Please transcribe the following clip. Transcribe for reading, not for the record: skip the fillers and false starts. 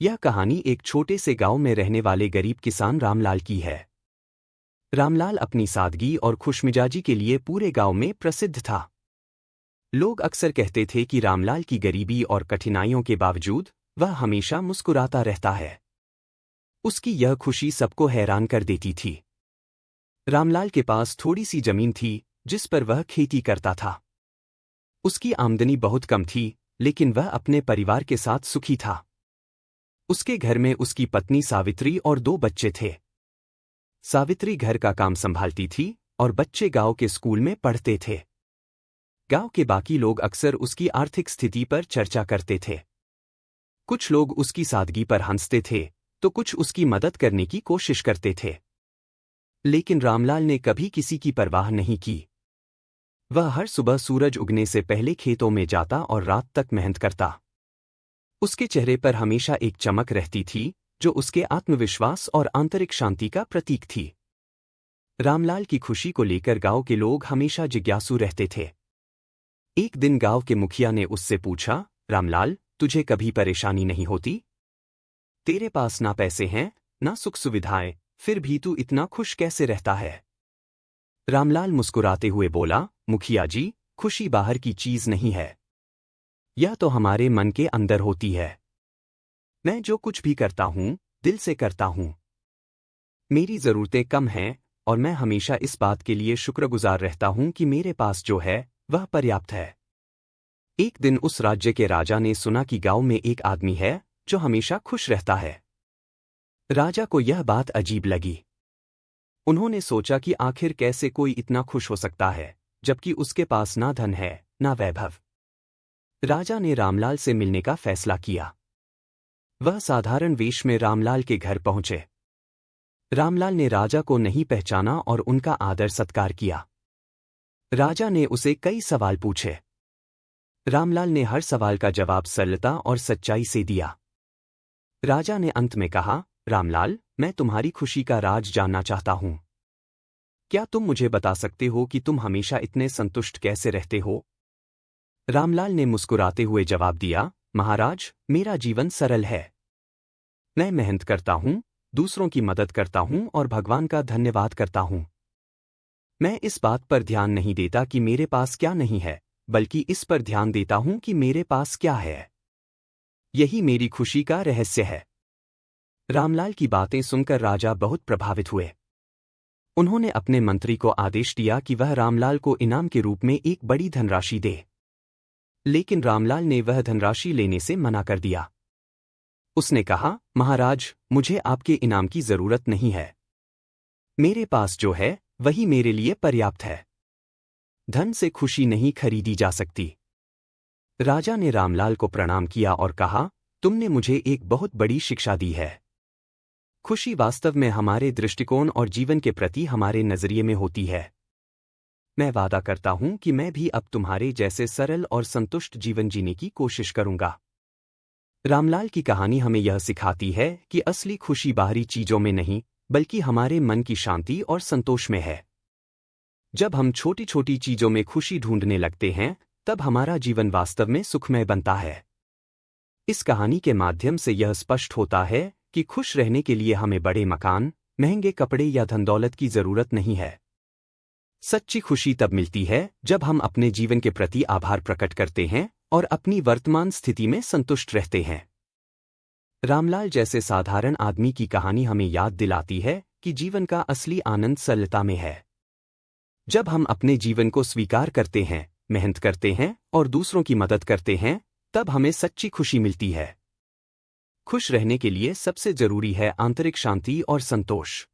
यह कहानी एक छोटे से गांव में रहने वाले गरीब किसान रामलाल की है। रामलाल अपनी सादगी और खुशमिजाजी के लिए पूरे गांव में प्रसिद्ध था। लोग अक्सर कहते थे कि रामलाल की गरीबी और कठिनाइयों के बावजूद वह हमेशा मुस्कुराता रहता है। उसकी यह खुशी सबको हैरान कर देती थी। रामलाल के पास थोड़ी सी जमीन थी जिस पर वह खेती करता था। उसकी आमदनी बहुत कम थी, लेकिन वह अपने परिवार के साथ सुखी था। उसके घर में उसकी पत्नी सावित्री और 2 बच्चे थे। सावित्री घर का काम संभालती थी और बच्चे गांव के स्कूल में पढ़ते थे। गांव के बाकी लोग अक्सर उसकी आर्थिक स्थिति पर चर्चा करते थे। कुछ लोग उसकी सादगी पर हंसते थे तो कुछ उसकी मदद करने की कोशिश करते थे। लेकिन रामलाल ने कभी किसी की परवाह नहीं की। वह हर सुबह सूरज उगने से पहले खेतों में जाता और रात तक मेहनत करता। उसके चेहरे पर हमेशा एक चमक रहती थी जो उसके आत्मविश्वास और आंतरिक शांति का प्रतीक थी। रामलाल की खुशी को लेकर गांव के लोग हमेशा जिज्ञासु रहते थे। एक दिन गांव के मुखिया ने उससे पूछा, रामलाल, तुझे कभी परेशानी नहीं होती? तेरे पास ना पैसे हैं, ना सुख सुविधाएं, फिर भी तू इतना खुश कैसे रहता है? रामलाल मुस्कुराते हुए बोला, मुखिया जी, खुशी बाहर की चीज नहीं है। यह तो हमारे मन के अंदर होती है। मैं जो कुछ भी करता हूं, दिल से करता हूं। मेरी जरूरतें कम हैं और मैं हमेशा इस बात के लिए शुक्रगुजार रहता हूं कि मेरे पास जो है वह पर्याप्त है। एक दिन उस राज्य के राजा ने सुना कि गांव में एक आदमी है जो हमेशा खुश रहता है। राजा को यह बात अजीब लगी। उन्होंने सोचा कि आखिर कैसे कोई इतना खुश हो सकता है जबकि उसके पास ना धन है ना वैभव। राजा ने रामलाल से मिलने का फैसला किया। वह साधारण वेश में रामलाल के घर पहुंचे। रामलाल ने राजा को नहीं पहचाना और उनका आदर सत्कार किया। राजा ने उसे कई सवाल पूछे। रामलाल ने हर सवाल का जवाब सरलता और सच्चाई से दिया। राजा ने अंत में कहा, रामलाल, मैं तुम्हारी खुशी का राज जानना चाहता हूं। क्या तुम मुझे बता सकते हो कि तुम हमेशा इतने संतुष्ट कैसे रहते हो? रामलाल ने मुस्कुराते हुए जवाब दिया, महाराज, मेरा जीवन सरल है। मैं मेहनत करता हूं, दूसरों की मदद करता हूं और भगवान का धन्यवाद करता हूं। मैं इस बात पर ध्यान नहीं देता कि मेरे पास क्या नहीं है, बल्कि इस पर ध्यान देता हूं कि मेरे पास क्या है। यही मेरी खुशी का रहस्य है। रामलाल की बातें सुनकर राजा बहुत प्रभावित हुए। उन्होंने अपने मंत्री को आदेश दिया कि वह रामलाल को इनाम के रूप में एक बड़ी धनराशि दे। लेकिन रामलाल ने वह धनराशि लेने से मना कर दिया। उसने कहा, महाराज, मुझे आपके इनाम की जरूरत नहीं है। मेरे पास जो है वही मेरे लिए पर्याप्त है। धन से खुशी नहीं खरीदी जा सकती। राजा ने रामलाल को प्रणाम किया और कहा, तुमने मुझे एक बहुत बड़ी शिक्षा दी है। खुशी वास्तव में हमारे दृष्टिकोण और जीवन के प्रति हमारे नजरिए में होती है। मैं वादा करता हूं कि मैं भी अब तुम्हारे जैसे सरल और संतुष्ट जीवन जीने की कोशिश करूंगा। रामलाल की कहानी हमें यह सिखाती है कि असली खुशी बाहरी चीजों में नहीं, बल्कि हमारे मन की शांति और संतोष में है। जब हम छोटी छोटी चीजों में खुशी ढूंढने लगते हैं, तब हमारा जीवन वास्तव में सुखमय बनता है। इस कहानी के माध्यम से यह स्पष्ट होता है कि खुश रहने के लिए हमें बड़े मकान, महंगे कपड़े या धन दौलत की जरूरत नहीं है। सच्ची खुशी तब मिलती है जब हम अपने जीवन के प्रति आभार प्रकट करते हैं और अपनी वर्तमान स्थिति में संतुष्ट रहते हैं। रामलाल जैसे साधारण आदमी की कहानी हमें याद दिलाती है कि जीवन का असली आनंद सरलता में है। जब हम अपने जीवन को स्वीकार करते हैं, मेहनत करते हैं और दूसरों की मदद करते हैं, तब हमें सच्ची खुशी मिलती है। खुश रहने के लिए सबसे जरूरी है आंतरिक शांति और संतोष।